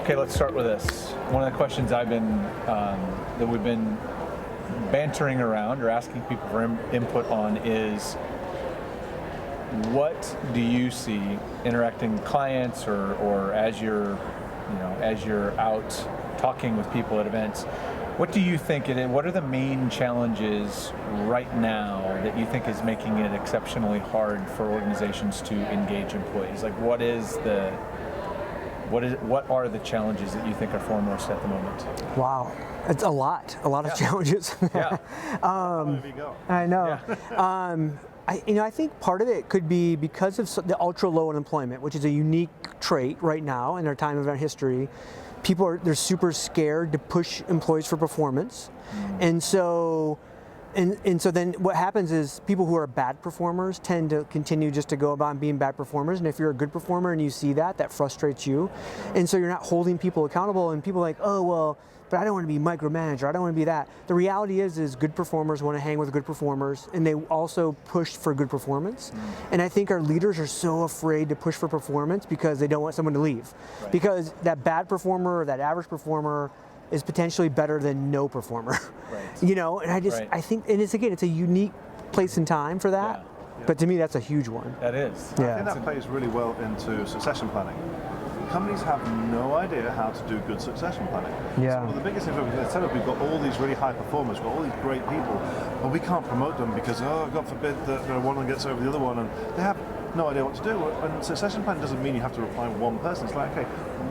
Okay, let's start with this. One of the questions that we've been bantering around or asking people for input on is, what do you see interacting with clients or as you're out talking with people at events? What do you think what are the main challenges right now that you think is making it exceptionally hard for organizations to engage employees? Like what are the challenges that you think are foremost at the moment? Wow, it's a lot of challenges. Yeah. I know. Yeah. I think part of it could be because of the ultra low unemployment, which is a unique trait right now in our time of our history. They're super scared to push employees for performance, and so then what happens is people who are bad performers tend to continue just to go about being bad performers, and if you're a good performer and you see that frustrates you, and so you're not holding people accountable, and people are like, oh well, but I don't want to be micromanager, I don't want to be that. The reality is good performers want to hang with good performers, and they also push for good performance. And I think our leaders are so afraid to push for performance because they don't want someone to leave. Right. Because that bad performer or that average performer is potentially better than no performer. Right. And I think, and it's a unique place and time for that. Yeah. But to me, that's a huge one. That is. Yeah. I think that plays really well into succession planning. Companies have no idea how to do good succession planning. Yeah. So one of the biggest things we've got all these really high performers, we've got all these great people, but we can't promote them because, God forbid that one of them gets over the other one, and they have no idea what to do. And succession planning doesn't mean you have to apply one person. It's like, okay,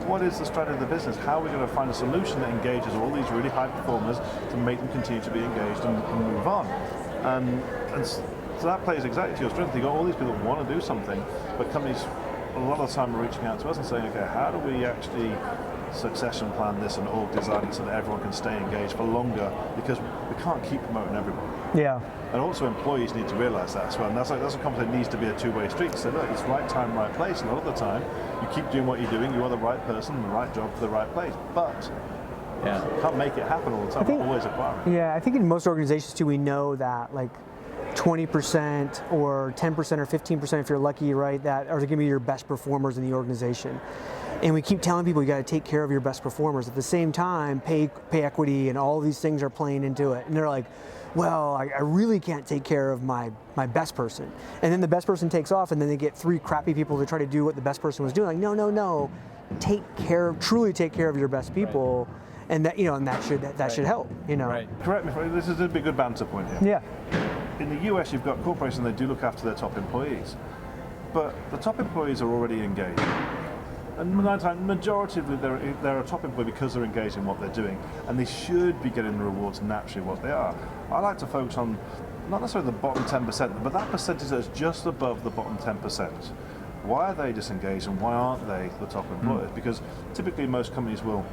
what is the strategy of the business? How are we going to find a solution that engages all these really high performers to make them continue to be engaged and move on? And so that plays exactly to your strength. You've got all these people that want to do something, but companies a lot of the time are reaching out to us and saying, okay, how do we actually succession plan this and org design it so that everyone can stay engaged for longer, because we can't keep promoting everyone. Yeah. And also employees need to realize that as well. And that's a conversation that needs to be a two-way street. So look, it's right time, right place. A lot of the time, you keep doing what you're doing, you are the right person, the right job for the right place. But you can't make it happen all the time. It's always acquiring. Yeah, I think in most organizations too, we know that like 20% or 10% or 15%, if you're lucky, right, that are going to be your best performers in the organization. And we keep telling people you got to take care of your best performers. At the same time, pay equity and all these things are playing into it. And they're like, well, I really can't take care of my best person. And then the best person takes off, and then they get 3 crappy people to try to do what the best person was doing. Like, no, truly take care of your best people. Right. And that, and that should help, Right. Correct me if this is a big good banter point here. Yeah. In the US, you've got corporations, they do look after their top employees, but the top employees are already engaged. And majority they're a top employee because they're engaged in what they're doing, and they should be getting the rewards naturally what they are. I like to focus on not necessarily the bottom 10%, but that percentage that's just above the bottom 10%. Why are they disengaged and why aren't they the top employers? Because typically most companies will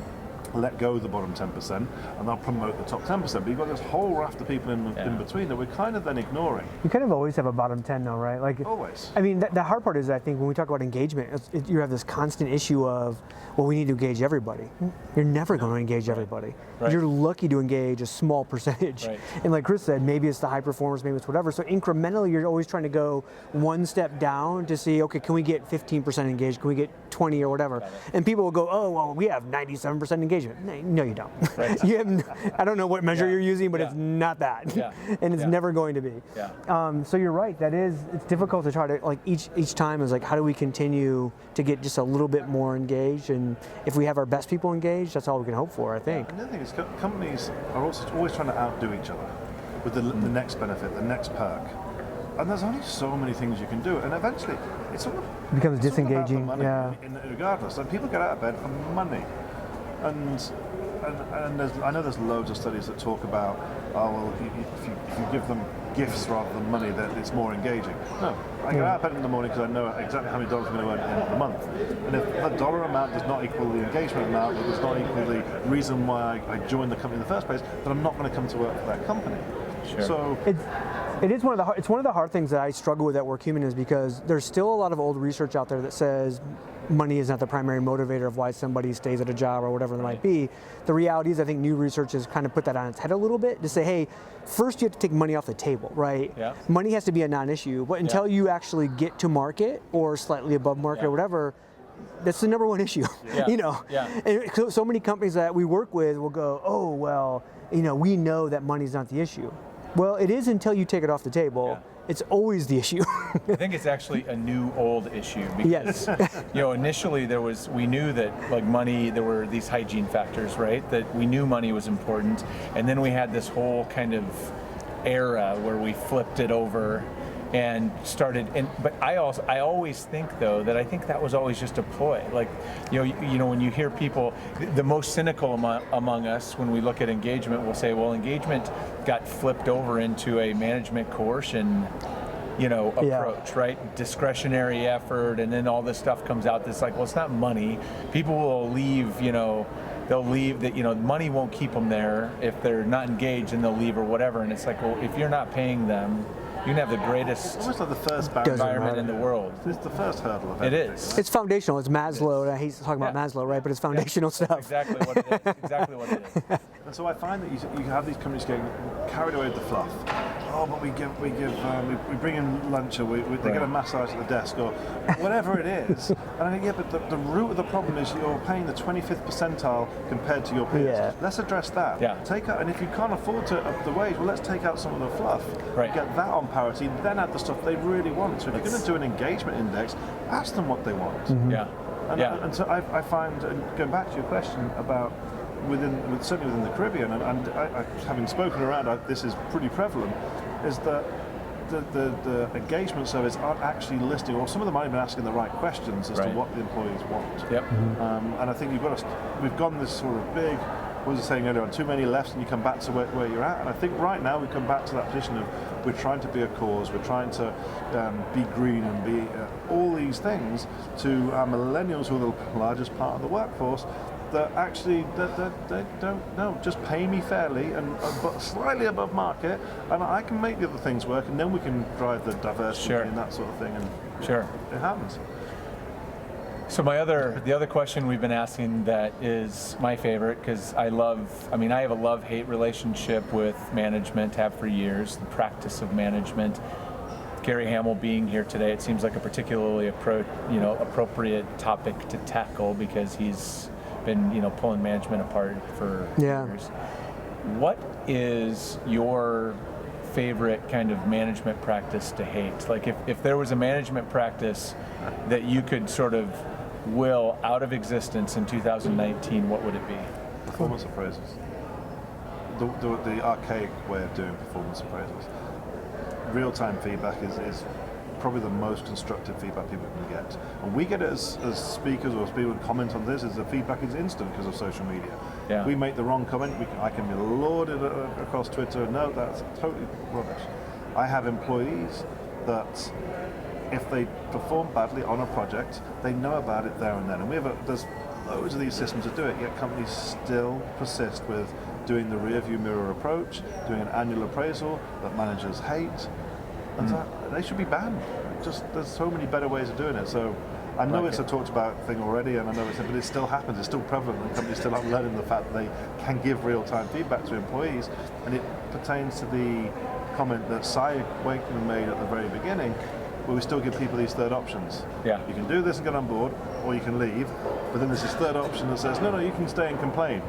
let go of the bottom 10% and they'll promote the top 10%, but you've got this whole raft of people in between that we're kind of then ignoring. You kind of always have a bottom 10 though, right? Like always. I mean, the hard part is, I think when we talk about engagement, you have this constant issue of, well, we need to engage everybody. You're never going to engage everybody. Right. You're lucky to engage a small percentage. Right. And like Chris said, maybe it's the high performers, maybe it's whatever. So incrementally, you're always trying to go one step down to see, okay, can we get 15% engaged? Can we get 20 or whatever? And people will go, oh, well, we have 97% engagement. No, you don't. Right. I don't know what measure you're using, but it's not that. Yeah. And it's never going to be. Yeah. So you're right. It's difficult to try to, like, each time is like, how do we continue to get just a little bit more engaged? And if we have our best people engaged, that's all we can hope for, I think. And the other thing is, companies are also always trying to outdo each other with the next benefit, the next perk. And there's only so many things you can do, and eventually it becomes disengaging. Money, regardless, and people get out of bed for money. And I know there's loads of studies that talk about, if you give them gifts rather than money, that it's more engaging. No, I get out of bed in the morning because I know exactly how many dollars I'm going to earn at the end of the month. And if the dollar amount does not equal the engagement amount, it does not equal the reason why I joined the company in the first place, then I'm not going to come to work for that company. Sure. So it's one of the hard things that I struggle with at WorkHuman, is because there's still a lot of old research out there that says money is not the primary motivator of why somebody stays at a job or whatever it might be. The reality is, I think new research has kind of put that on its head a little bit to say, hey, first you have to take money off the table, right? Yeah. Money has to be a non-issue, but until you actually get to market or slightly above market or whatever, that's the number one issue. Yeah. You know, Yeah. and so many companies that we work with will go, oh well, you know, we know that money's not the issue. Well, it is until you take it off the table. Yeah. It's always the issue. I think it's actually a new old issue because you know, initially we knew that like money, there were these hygiene factors, right? That we knew money was important, and then we had this whole kind of era where we flipped it over and started. But I always think though that I think that was always just a ploy. Like you know when you hear people, the most cynical among us when we look at engagement will say, well, engagement got flipped over into a management coercion, you know, approach, right? Discretionary effort, and then all this stuff comes out that's like, well, it's not money. People will leave, you know, they'll leave that, you know, money won't keep them there if they're not engaged, and they'll leave or whatever. And it's like, well, if you're not paying them, you can have the greatest Almost like the first environment in the world. It's the first hurdle of It everything. is. It's foundational. It's Maslow. I hate talking about Maslow, right? But it's foundational stuff. Exactly what it is. Exactly what it is. And so I find that you have these companies getting carried away with the fluff. Oh, but we bring in lunch, or they get a massage at the desk, or whatever it is. And I think, yeah, but the root of the problem is you're paying the 25th percentile compared to your peers. Yeah. Let's address that. Yeah. Take out, and if you can't afford to up the wage, well, let's take out some of the fluff. Right. Get that on parity, then add the stuff they really want. So if you're going to do an engagement index, ask them what they want. Yeah. And so I find, and going back to your question about certainly within the Caribbean, and I, having spoken around, this is pretty prevalent, is that the engagement surveys aren't actually listing, or some of them aren't even asking the right questions as to what the employees want. Yep. And I think we've gone this sort of big, what was I saying earlier on, too many lefts, and you come back to where you're at. And I think right now we come back to that position of we're trying to be a cause, we're trying to be green and be all these things to our millennials, who are the largest part of the workforce, that actually they don't know. Just pay me fairly and but slightly above market, and I can make the other things work, and then we can drive the diversity and that sort of thing. And it happens. So the other question we've been asking that is my favorite, because I have a love-hate relationship with management, have for years, the practice of management. Gary Hamill being here today, it seems like a particularly appropriate topic to tackle, because he's been pulling management apart for years. What is your favorite kind of management practice to hate? Like if there was a management practice that you could sort of will out of existence in 2019, what would it be? Performance appraisals. The archaic way of doing performance appraisals. Real-time feedback is probably the most constructive feedback people can get. And we get it as speakers, or people comment on this, is the feedback is instant because of social media. Yeah. We make the wrong comment, I can be lauded across Twitter. No, that's totally rubbish. I have employees that if they perform badly on a project, they know about it there and then. And there's loads of these systems that do it, yet companies still persist with doing the rear view mirror approach, doing an annual appraisal that managers hate. And they should be banned. There's so many better ways of doing it. So I know it's a talked about thing already, and I know but it still happens. It's still prevalent, and companies still aren't learning the fact that they can give real-time feedback to employees. And it pertains to the comment that Cy Wakeman made at the very beginning, where we still give people these third options. Yeah. You can do this and get on board, or you can leave. But then there's this third option that says, no, you can stay and complain.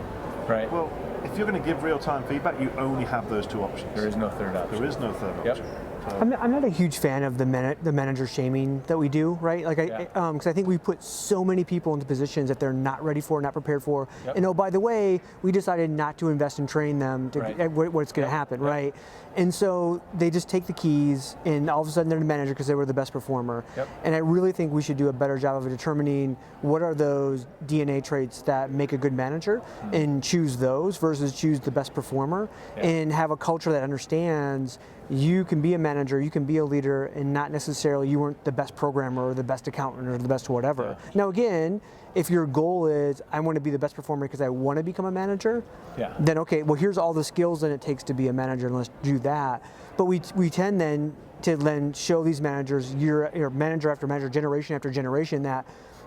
Right. Well, if you're going to give real-time feedback, you only have those two options. There is no third option. There is no third option. I'm not a huge fan of the manager shaming that we do, right? Like, because I think we put so many people into positions that they're not ready for, not prepared for. And oh, by the way, we decided not to invest and train them to what's going to happen, right? And so they just take the keys, and all of a sudden they're the manager because they were the best performer. And I really think we should do a better job of determining what are those DNA traits that make a good manager, and choose those versus choose the best performer, and have a culture that understands you can be a manager, you can be a leader, and not necessarily you weren't the best programmer or the best accountant or the best whatever. Now again, if your goal is I want to be the best performer because I want to become a manager, then okay, well here's all the skills that it takes to be a manager, and let's do that. But we tend then to show these managers manager after manager, generation after generation, that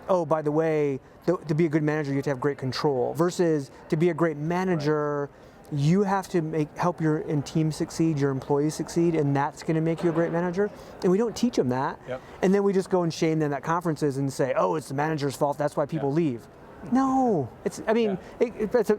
oh, by the way, to be a good manager you have to have great control, versus to be a great manager you have to help your team succeed, your employees succeed, and that's going to make you a great manager. And we don't teach them that. Yep. And then we just go and shame them at conferences and say, oh, it's the manager's fault, that's why people leave. No, it's, I mean, that's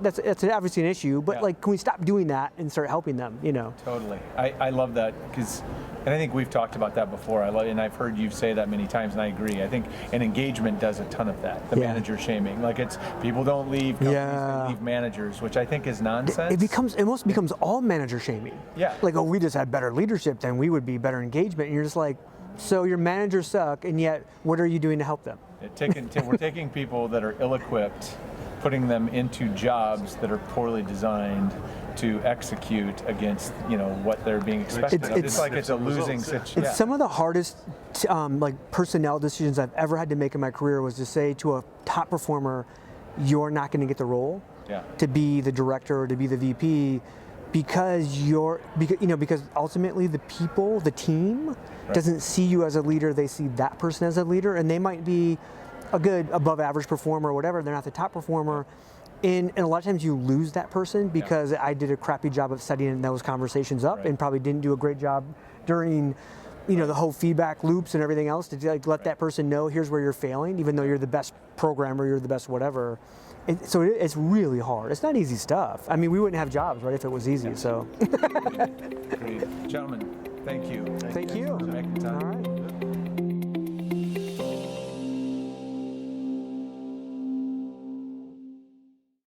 obviously an issue, but like, can we stop doing that and start helping them, you know? Totally. I love that, because, and I think we've talked about that before, and I've heard you say that many times, and I agree. I think an engagement does a ton of that, the manager shaming. Like, it's, people don't leave companies, they leave managers, which I think is nonsense. It almost becomes all manager shaming. Yeah. Like, oh, we just had better leadership, then we would be better engagement, and you're just like, so your managers suck, and yet, what are you doing to help them? We're taking people that are ill-equipped, putting them into jobs that are poorly designed to execute against, what they're being expected of. It's like it's a losing situation. It's some of the hardest like personnel decisions I've ever had to make in my career was to say to a top performer, you're not going to get the role to be the director or to be the VP because ultimately the people, the team, doesn't see you as a leader, they see that person as a leader, and they might be a good above average performer or whatever, they're not the top performer. And a lot of times you lose that person because I did a crappy job of setting those conversations up and probably didn't do a great job during the whole feedback loops and everything else to let that person know here's where you're failing, even though you're the best programmer, you're the best whatever. And so it's really hard. It's not easy stuff. I mean, we wouldn't have jobs, right, if it was easy. So, Great. Gentlemen, thank you. Thank you. For making time. All right.